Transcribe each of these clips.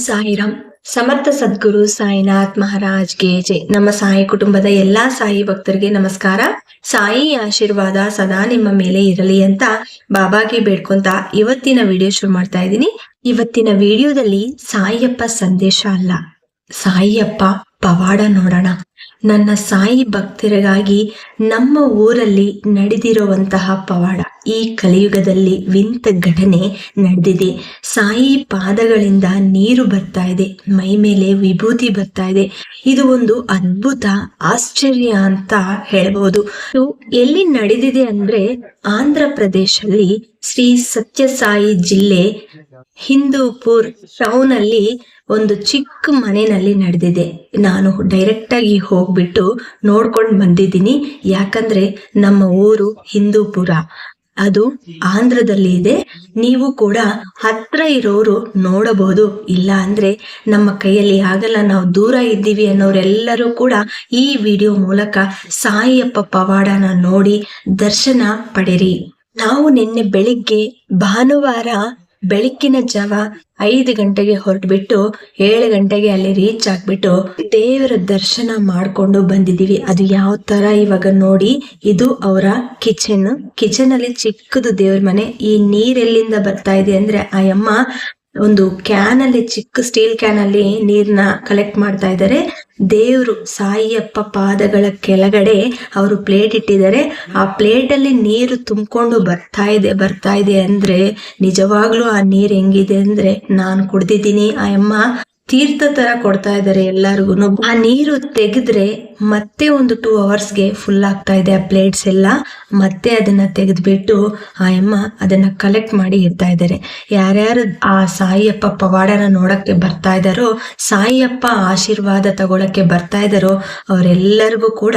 ಸಾಯಿರಾಮ್. ಸಮರ್ಥ ಸದ್ಗುರು ಸಾಯಿನಾಥ್ ಮಹಾರಾಜ್ಗೆ ಜೈ. ನಮ್ಮ ಸಾಯಿ ಕುಟುಂಬದ ಎಲ್ಲಾ ಸಾಯಿ ಭಕ್ತರಿಗೆ ನಮಸ್ಕಾರ. ಸಾಯಿ ಆಶೀರ್ವಾದ ಸದಾ ನಿಮ್ಮ ಮೇಲೆ ಇರಲಿ ಅಂತ ಬಾಬಾಗೆ ಬೇಡ್ಕೊಂತ ಇವತ್ತಿನ ವಿಡಿಯೋ ಶುರು ಮಾಡ್ತಾ ಇದ್ದೀನಿ. ಇವತ್ತಿನ ವಿಡಿಯೋದಲ್ಲಿ ಸಾಯಿಯಪ್ಪ ಸಂದೇಶ ಅಲ್ಲ, ಸಾಯಿಯಪ್ಪ ಪವಾಡ ನೋಡೋಣ. ನನ್ನ ಸಾಯಿ ಭಕ್ತರಿಗಾಗಿ ನಮ್ಮ ಊರಲ್ಲಿ ನಡೆದಿರುವಂತಹ ಪವಾಡ. ಈ ಕಲಿಯುಗದಲ್ಲಿ ವಿಂತ ಘಟನೆ ನಡೆದಿದೆ. ಸಾಯಿ ಪಾದಗಳಿಂದ ನೀರು ಬರ್ತಾ ಇದೆ, ಮೈ ಮೇಲೆ ವಿಭೂತಿ ಬರ್ತಾ ಇದೆ. ಇದು ಒಂದು ಅದ್ಭುತ, ಆಶ್ಚರ್ಯ ಅಂತ ಹೇಳ್ಬೋದು. ಇದು ಎಲ್ಲಿ ನಡೆದಿದೆ ಅಂದ್ರೆ ಆಂಧ್ರ ಪ್ರದೇಶಲ್ಲಿ ಶ್ರೀ ಸತ್ಯ ಸಾಯಿ ಜಿಲ್ಲೆ ಹಿಂದೂಪುರ್ ಟೌನ್ ಅಲ್ಲಿ ಒಂದು ಚಿಕ್ಕ ಮನೆಯಲ್ಲಿ ನಡೆದಿದೆ. ನಾನು ಡೈರೆಕ್ಟ್ ಆಗಿ ಹೋಗ್ಬಿಟ್ಟು ನೋಡ್ಕೊಂಡು ಬಂದಿದ್ದೀನಿ. ಯಾಕಂದ್ರೆ ನಮ್ಮ ಊರು ಹಿಂದೂಪುರ, ಅದು ಆಂಧ್ರದಲ್ಲಿ ಇದೆ. ನೀವು ಕೂಡ ಹತ್ರ ಇರೋರು ನೋಡಬಹುದು, ಇಲ್ಲ ಅಂದ್ರೆ ನಮ್ಮ ಕೈಯಲ್ಲಿ ಆಗಲ್ಲ, ನಾವು ದೂರ ಇದ್ದೀವಿ ಅನ್ನೋರೆಲ್ಲರೂ ಕೂಡ ಈ ವಿಡಿಯೋ ಮೂಲಕ ಸಾಯಿಯಪ್ಪ ಪವಾಡನ ನೋಡಿ ದರ್ಶನ ಪಡೆಯಿರಿ. ನಾವು ನಿನ್ನೆ ಬೆಳಿಗ್ಗೆ ಭಾನುವಾರ ಬೆಳಕಿನ ಜಾವ 5 ಗಂಟೆಗೆ ಹೊರಟ್ಬಿಟ್ಟು 7 ಗಂಟೆಗೆ ಅಲ್ಲಿ ರೀಚ್ ಆಗ್ಬಿಟ್ಟು ದೇವರ ದರ್ಶನ ಮಾಡ್ಕೊಂಡು ಬಂದಿದೀವಿ. ಅದು ಯಾವ ತರ ಇವಾಗ ನೋಡಿ, ಇದು ಅವರ ಕಿಚನ್ ಅಲ್ಲಿ ಚಿಕ್ಕದು ದೇವ್ರ ಮನೆ. ಈ ನೀರೆಲ್ಲಿಂದ ಬರ್ತಾ ಇದೆ ಅಂದ್ರೆ ಆ ಅಮ್ಮ ಒಂದು ಕ್ಯಾನ್ ಅಲ್ಲಿ, ಚಿಕ್ಕ ಸ್ಟೀಲ್ ಕ್ಯಾನ್ ಅಲ್ಲಿ ನೀರ್ನ ಕಲೆಕ್ಟ್ ಮಾಡ್ತಾ ಇದ್ದಾರೆ. ದೇವ್ರು ಸಾಯಿಯಪ್ಪ ಪಾದಗಳ ಕೆಳಗಡೆ ಅವರು ಪ್ಲೇಟ್ ಇಟ್ಟಿದ್ದಾರೆ. ಆ ಪ್ಲೇಟ್ ಅಲ್ಲಿ ನೀರು ತುಂಬಿಕೊಂಡು ಬರ್ತಾ ಇದೆ ಅಂದ್ರೆ ನಿಜವಾಗ್ಲೂ ಆ ನೀರ್ ಹೆಂಗಿದೆ ಅಂದ್ರೆ ನಾನು ಕುಡ್ದಿದ್ದೀನಿ. ಆ ಅಮ್ಮ ತೀರ್ಥ ತರ ಕೊಡ್ತಾ ಇದ್ದಾರೆ ಎಲ್ಲಾರ್ಗು. ಆ ನೀರು ತೆಗೆದ್ರೆ ಮತ್ತೆ ಒಂದು 2 ಅವರ್ಸ್ಗೆ ಫುಲ್ ಆಗ್ತಾ ಇದೆ ಆ ಪ್ಲೇಟ್ಸ್ ಎಲ್ಲ. ಮತ್ತೆ ಅದನ್ನ ತೆಗೆದ್ಬಿಟ್ಟು ಆ ಅಮ್ಮ ಅದನ್ನ ಕಲೆಕ್ಟ್ ಮಾಡಿ ಇಡ್ತಾ ಇದ್ದಾರೆ. ಯಾರ್ಯಾರು ಆ ಸಾಯಿಯಪ್ಪ ಪವಾಡನ ನೋಡಕ್ಕೆ ಬರ್ತಾ ಇದ್ದಾರೋ, ಸಾಯಿಯಪ್ಪ ಆಶೀರ್ವಾದ ತಗೊಳಕ್ಕೆ ಬರ್ತಾ ಇದ್ದಾರೋ ಅವರೆಲ್ಲರಿಗೂ ಕೂಡ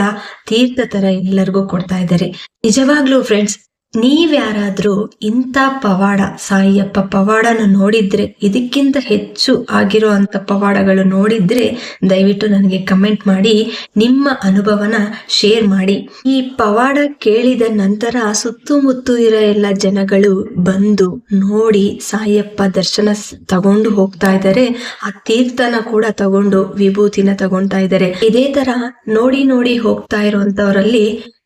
ತೀರ್ಥ ತರ ಎಲ್ಲರಿಗೂ ಕೊಡ್ತಾ ಇದ್ದಾರೆ. ನಿಜವಾಗ್ಲೂ ಫ್ರೆಂಡ್ಸ್, ನೀವ್ಯಾರಾದ್ರೂ ಇಂಥ ಪವಾಡ, ಸಾಯಿಯಪ್ಪ ಪವಾಡನ ನೋಡಿದ್ರೆ, ಇದಕ್ಕಿಂತ ಹೆಚ್ಚು ಆಗಿರೋ ಅಂತ ಪವಾಡಗಳು ನೋಡಿದ್ರೆ ದಯವಿಟ್ಟು ನನಗೆ ಕಮೆಂಟ್ ಮಾಡಿ ನಿಮ್ಮ ಅನುಭವನ ಶೇರ್ ಮಾಡಿ. ಈ ಪವಾಡ ಕೇಳಿದ ನಂತರ ಸುತ್ತಮುತ್ತ ಇರೋ ಎಲ್ಲ ಜನಗಳು ಬಂದು ನೋಡಿ ಸಾಯಿಯಪ್ಪ ದರ್ಶನ ತಗೊಂಡು ಹೋಗ್ತಾ ಇದ್ದಾರೆ. ಆ ತೀರ್ಥನ ಕೂಡ ತಗೊಂಡು ವಿಭೂತಿನ ತಗೊಂತಾ ಇದ್ದಾರೆ. ಇದೇ ತರ ನೋಡಿ ಹೋಗ್ತಾ ಇರುವಂತವರಲ್ಲಿ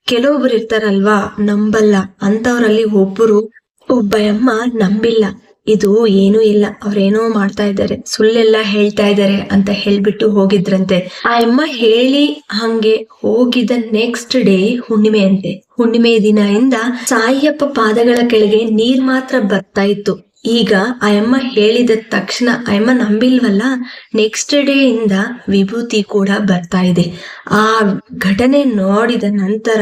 ಕೆಲವೊಬ್ರು ಇರ್ತಾರಲ್ವಾ, ನಂಬಲ್ಲ ಅಂತವ್ರಲ್ಲಿ ಒಬ್ಬ ಅಮ್ಮ ನಂಬಿಲ್ಲ, ಇದು ಏನೂ ಇಲ್ಲ, ಅವ್ರೇನೋ ಮಾಡ್ತಾ ಇದ್ದಾರೆ, ಸುಳ್ಳೆಲ್ಲ ಹೇಳ್ತಾ ಇದ್ದಾರೆ ಅಂತ ಹೇಳ್ಬಿಟ್ಟು ಹೋಗಿದ್ರಂತೆ. ಆ ಅಮ್ಮ ಹೇಳಿ ಹಂಗೆ ಹೋಗಿದ ನೆಕ್ಸ್ಟ್ ಡೇ ಹುಣ್ಣಿಮೆ ಅಂತೆ. ಹುಣ್ಣಿಮೆ ದಿನದಿಂದ ಸಾಯಿಯಪ್ಪ ಪಾದಗಳ ಕೆಳಗೆ ನೀರ್ ಮಾತ್ರ ಬರ್ತಾ ಇತ್ತು. ಈಗ ಆ ಅಮ್ಮ ಹೇಳಿದ ತಕ್ಷಣ ಆ ಅಮ್ಮ ನಂಬಿಲ್ವಲ್ಲ, ನೆಕ್ಸ್ಟ್ ಡೇ ಇಂದ ವಿಭೂತಿ ಕೂಡ ಬರ್ತಾ ಇದೆ. ಆ ಘಟನೆ ನೋಡಿದ ನಂತರ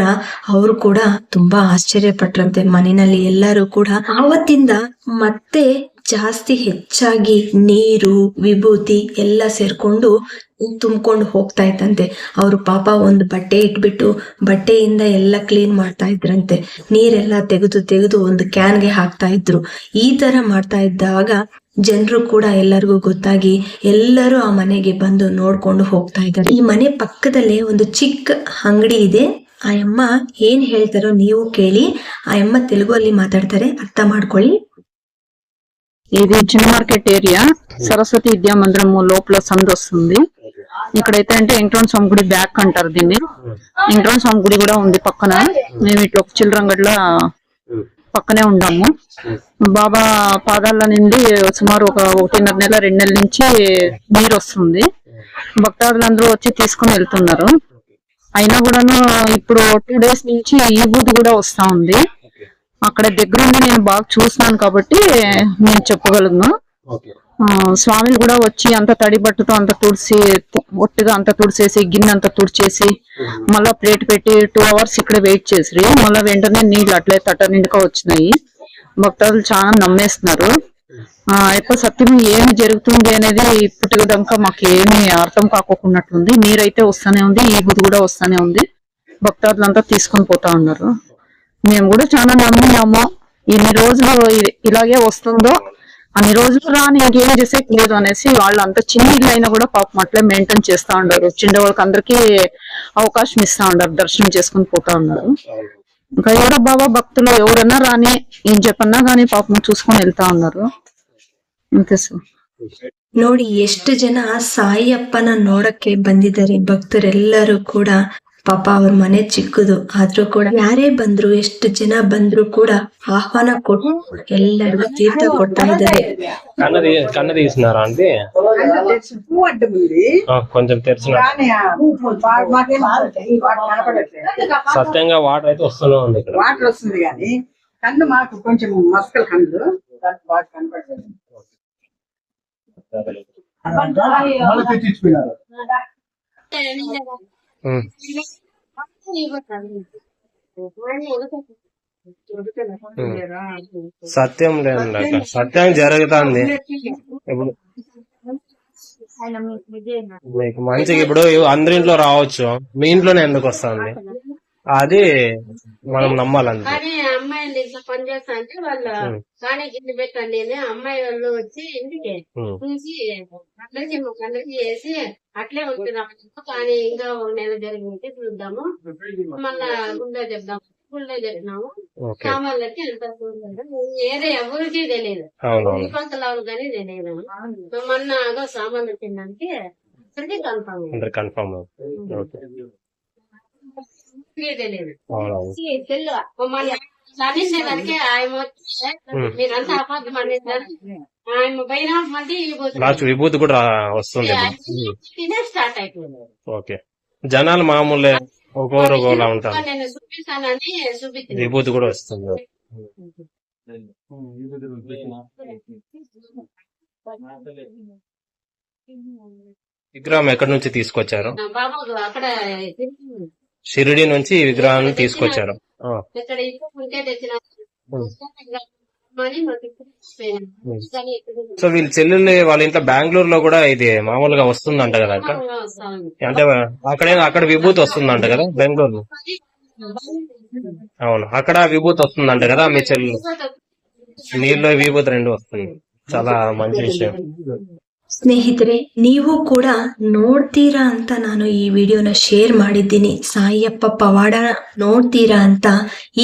ಅವರು ಕೂಡ ತುಂಬಾ ಆಶ್ಚರ್ಯ ಪಟ್ರಂತೆ. ಮನೆಯಲ್ಲಿ ಎಲ್ಲರೂ ಕೂಡ ಆವತ್ತಿಂದ ಮತ್ತೆ ಜಾಸ್ತಿ ಹೆಚ್ಚಾಗಿ ನೀರು ವಿಭೂತಿ ಎಲ್ಲ ಸೇರ್ಕೊಂಡು ತುಂಬಿಕೊಂಡು ಹೋಗ್ತಾ ಇತ್ತಂತೆ. ಅವರು ಪಾಪ ಒಂದು ಬಟ್ಟೆ ಇಟ್ಬಿಟ್ಟು ಬಟ್ಟೆಯಿಂದ ಎಲ್ಲ ಕ್ಲೀನ್ ಮಾಡ್ತಾ ಇದ್ರಂತೆ. ನೀರೆಲ್ಲ ತೆಗೆದು ಒಂದು ಕ್ಯಾನ್ಗೆ ಹಾಕ್ತಾ ಇದ್ರು. ಈ ತರ ಮಾಡ್ತಾ ಇದ್ದಾಗ ಜನರು ಕೂಡ ಎಲ್ಲರಿಗೂ ಗೊತ್ತಾಗಿ ಎಲ್ಲರೂ ಆ ಮನೆಗೆ ಬಂದು ನೋಡ್ಕೊಂಡು ಹೋಗ್ತಾ ಇದ್ದಾರೆ. ಈ ಮನೆ ಪಕ್ಕದಲ್ಲೇ ಒಂದು ಚಿಕ್ಕ ಅಂಗಡಿ ಇದೆ. ಆ ಅಮ್ಮ ಏನ್ ಹೇಳ್ತಾರೋ ನೀವು ಕೇಳಿ. ಆ ಅಮ್ಮ ತೆಲುಗಲ್ಲಿ మాట్లాడతారే, అర్థం ಮಾಡ್ಕೊಳ್ಳಿ. ఇది చిన్న మార్కెట్ ఏరియా, సరస్వతి విద్యా మందిరం లోపల సందు వస్తుంది. ఇక్కడైతే అంటే వెంకటరమణ స్వామి గుడి బ్యాక్ అంటారు దీన్ని. వెంకటరమణ స్వామి గుడి కూడా ఉంది పక్కన. మేము ఇట్లా చిల్లరంగడ్ల పక్కనే ఉన్నాము. బాబా పాదాల నుండి సుమారు ఒక 1.5 నెల 2 నెలల నుంచి నీరు వస్తుంది. భక్తాదులందరూ వచ్చి తీసుకుని వెళ్తున్నారు. అయినా కూడాను ఇప్పుడు 2 డేస్ నుంచి ఈ బూది కూడా వస్తా ఉంది. అక్కడ దగ్గరుండి నేను బాగా చూస్తున్నాను కాబట్టి నేను చెప్పగలను. స్వామిలు కూడా వచ్చి అంత తడి బట్టతో అంత తుడిసి, ఒట్టిగా అంత తుడిచేసి, గిన్నె అంతా తుడిచేసి మళ్ళా ప్లేట్ పెట్టి 2 అవర్స్ ఇక్కడ వెయిట్ చేసి మళ్ళా వెంటనే నీళ్ళు అట్లే తట్ట నిండుగా వచ్చినాయి. భక్తులు చాలా నమ్మేస్తున్నారు. ఎక్కువ సత్యం ఏమి జరుగుతుంది అనేది ఇప్పటిదాకా మాకు ఏమి అర్థం కాకోకున్నట్లుంది. నీరైతే వస్తానే ఉంది, ఈ బుద్ధి కూడా వస్తానే ఉంది. భక్తులంతా తీసుకొని పోతా ఉన్నారు. మేము కూడా చాలా నమ్మినాము. ఎన్ని రోజులు ఇలాగే వస్తుందో అన్ని రోజులు రాని ఇంకేం చేసేకి లేదు అనేసి వాళ్ళంతా చిన్న ఇల్లు అయినా కూడా పాపం అట్లే మెయింటైన్ చేస్తా ఉన్నారు. చిన్న వాళ్ళకి అందరికీ అవకాశం ఇస్తా ఉన్నారు, దర్శనం చేసుకుని పోతా ఉన్నారు. ఇంకా ఎవరో బాబా భక్తులు ఎవరన్నా రాని ఏం చెప్పన్నా గానీ పాపం చూసుకొని వెళ్తా ఉన్నారు. అంతే సార్. ನೋಡಿ ಎಷ್ಟು ಜನ ಸಾಯಿಯಪ್ಪನ ನೋಡಕ್ಕೆ ಬಂದಿದ್ದಾರೆ ಭಕ್ತರೆಲ್ಲರೂ ಕೂಡ. ಪಾಪ ಅವ್ರ ಮನೆ ಚಿಕ್ಕದು ಆದ್ರೂ ಕೂಡ ಯಾರೇ ಬಂದ್ರು, ಎಷ್ಟು ಜನ ಬಂದ್ರು ಕೂಡ ಆಹ್ವಾನ ಕೊಟ್ಟು ಎಲ್ಲರಿಗೂ ತೀರ್ಥ ಕೊಡ್ತಾ ಇದ್ದಾರೆ. కన్ను తీసినారా అండి? కొంచెం తెరిచిన సత్యంగా వాటర్ అయితే వస్తూనే ఉంది ఇక్కడ. వాటర్ వస్తుంది కానీ కన్ను మాకు కొంచెం మస్కల్ కన్ను బాగా కనపడుతుంది. సత్యం లేదు, సత్యం జరుగుతుంది ఇప్పుడు. మీకు మంచిగా ఇప్పుడు అందరింట్లో రావచ్చు, మీ ఇంట్లోనే ఎందుకు వస్తుంది? అది మనం నమ్మాలంటే. కానీ అమ్మాయిలు ఇట్లా పని చేస్తా అంటే వాళ్ళు కానీ గిన్నె పెట్టండి అని అమ్మాయి వాళ్ళు వచ్చి ఇంటికి చూసి అందరికి చేసి అట్లే ఉంటున్నాము. కానీ ఇంకా ఒక నెల జరిగింది చూద్దాము, మళ్ళా గుండె చెప్దాము. గుండె చెప్పినాము సామాన్లకి ఎంత ఏదో ఎవరికి తెలియదు, కొంతలావు కానీ తెలియదు. మొన్న సామాన్లు తినడానికి కన్ఫర్మ్ తెలియదు. దానికి ఆయన మీరంతా అపార్థం అనేసారు. ఆయన పైన మళ్ళీ విభూతి కూడా వస్తుంది. స్టార్ట్ అయిపోయింది. ఓకే, జనాలు మామూలే ఒకలా ఉంటారు. నేను చూపిస్తానని చూపించింది, విభూతి కూడా వస్తుంది. విగ్రహం ఎక్కడి నుంచి తీసుకొచ్చారు? బాబు అక్కడ షిరిడి నుంచి ఈ విగ్రహాన్ని తీసుకొచ్చారు. ఇక్కడ ఉంటే తెచ్చిన సో వీళ్ళ చెల్లెళ్ళు వాళ్ళ ఇంట్లో బెంగళూరు లో కూడా ఇది మామూలుగా వస్తుందంట కదా అక్క? అంటే అక్కడ విభూతి వస్తుందంట కదా బెంగళూరు? అవును, అక్కడ విభూతి వస్తుందంట కదా మీ చెల్లెలు? నీళ్ళు విభూతి రెండు వస్తుంది. చాలా మంచి విషయం. ಸ್ನೇಹಿತರೆ, ನೀವು ಕೂಡ ನೋಡ್ತೀರಾ ಅಂತ ನಾನು ಈ ವಿಡಿಯೋನ ಶೇರ್ ಮಾಡಿದ್ದೀನಿ. ಸಾಯಿಯಪ್ಪ ಪವಾಡ ನೋಡ್ತೀರಾ ಅಂತ.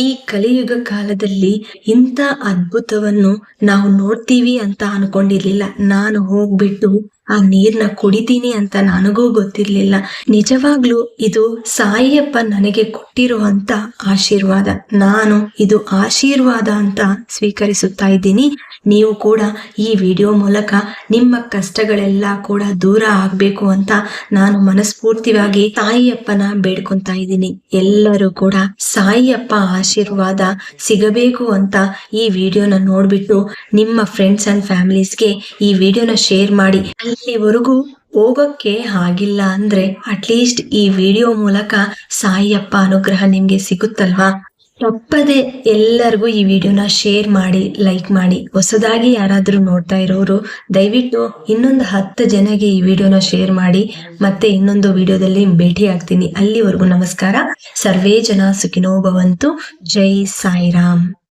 ಈ ಕಲಿಯುಗ ಕಾಲದಲ್ಲಿ ಇಂಥ ಅದ್ಭುತವನ್ನು ನಾವು ನೋಡ್ತೀವಿ ಅಂತ ಅನ್ಕೊಂಡಿರ್ಲಿಲ್ಲ. ನಾನು ಹೋಗ್ಬಿಟ್ಟು ಆ ನೀರ್ನ ಕುಡಿತೀನಿ ಅಂತ ನನಗೂ ಗೊತ್ತಿರ್ಲಿಲ್ಲ. ನಿಜವಾಗ್ಲೂ ಇದು ಸಾಯಿಯಪ್ಪ ನನಗೆ ಕೊಟ್ಟಿರುವಂತ ಆಶೀರ್ವಾದ. ನಾನು ಇದು ಆಶೀರ್ವಾದ ಅಂತ ಸ್ವೀಕರಿಸುತ್ತಾ ಇದ್ದೀನಿ. ನೀವು ಕೂಡ ಈ ವಿಡಿಯೋ ಮೂಲಕ ನಿಮ್ಮ ಕಷ್ಟಗಳೆಲ್ಲ ಕೂಡ ದೂರ ಆಗ್ಬೇಕು ಅಂತ ನಾನು ಮನಸ್ಫೂರ್ತಿಯಾಗಿ ಸಾಯಿಯಪ್ಪನ ಬೇಡ್ಕೊಂತಾ ಇದ್ದೀನಿ. ಎಲ್ಲರೂ ಕೂಡ ಸಾಯಿಯಪ್ಪ ಆಶೀರ್ವಾದ ಸಿಗಬೇಕು ಅಂತ ಈ ವಿಡಿಯೋನ ನೋಡ್ಬಿಟ್ಟು ನಿಮ್ಮ ಫ್ರೆಂಡ್ಸ್ ಅಂಡ್ ಫ್ಯಾಮಿಲೀಸ್ಗೆ ಈ ವಿಡಿಯೋನ ಶೇರ್ ಮಾಡಿ. ಅಲ್ಲಿವರೆಗೂ ಹೋಗಕ್ಕೆ ಆಗಿಲ್ಲ ಅಂದ್ರೆ ಅಟ್ಲೀಸ್ಟ್ ಈ ವಿಡಿಯೋ ಮೂಲಕ ಸಾಯಿಯಪ್ಪ ಅನುಗ್ರಹ ನಿಮ್ಗೆ ಸಿಗುತ್ತಲ್ವಾ? ತಪ್ಪದೆ ಎಲ್ಲರಿಗೂ ಈ ವಿಡಿಯೋನ ಶೇರ್ ಮಾಡಿ, ಲೈಕ್ ಮಾಡಿ. ಹೊಸದಾಗಿ ಯಾರಾದ್ರೂ ನೋಡ್ತಾ ಇರೋರು ದಯವಿಟ್ಟು ಇನ್ನೊಂದು 10 ಜನಗೆ ಈ ವಿಡಿಯೋನ ಶೇರ್ ಮಾಡಿ. ಮತ್ತೆ ಇನ್ನೊಂದು ವಿಡಿಯೋದಲ್ಲಿ ಭೇಟಿ ಆಗ್ತೀನಿ. ಅಲ್ಲಿವರೆಗೂ ನಮಸ್ಕಾರ. ಸರ್ವೇ ಜನ ಸುಖಿನೋ ಭವಂತು. ಜೈ ಸಾಯಿರಾಮ್.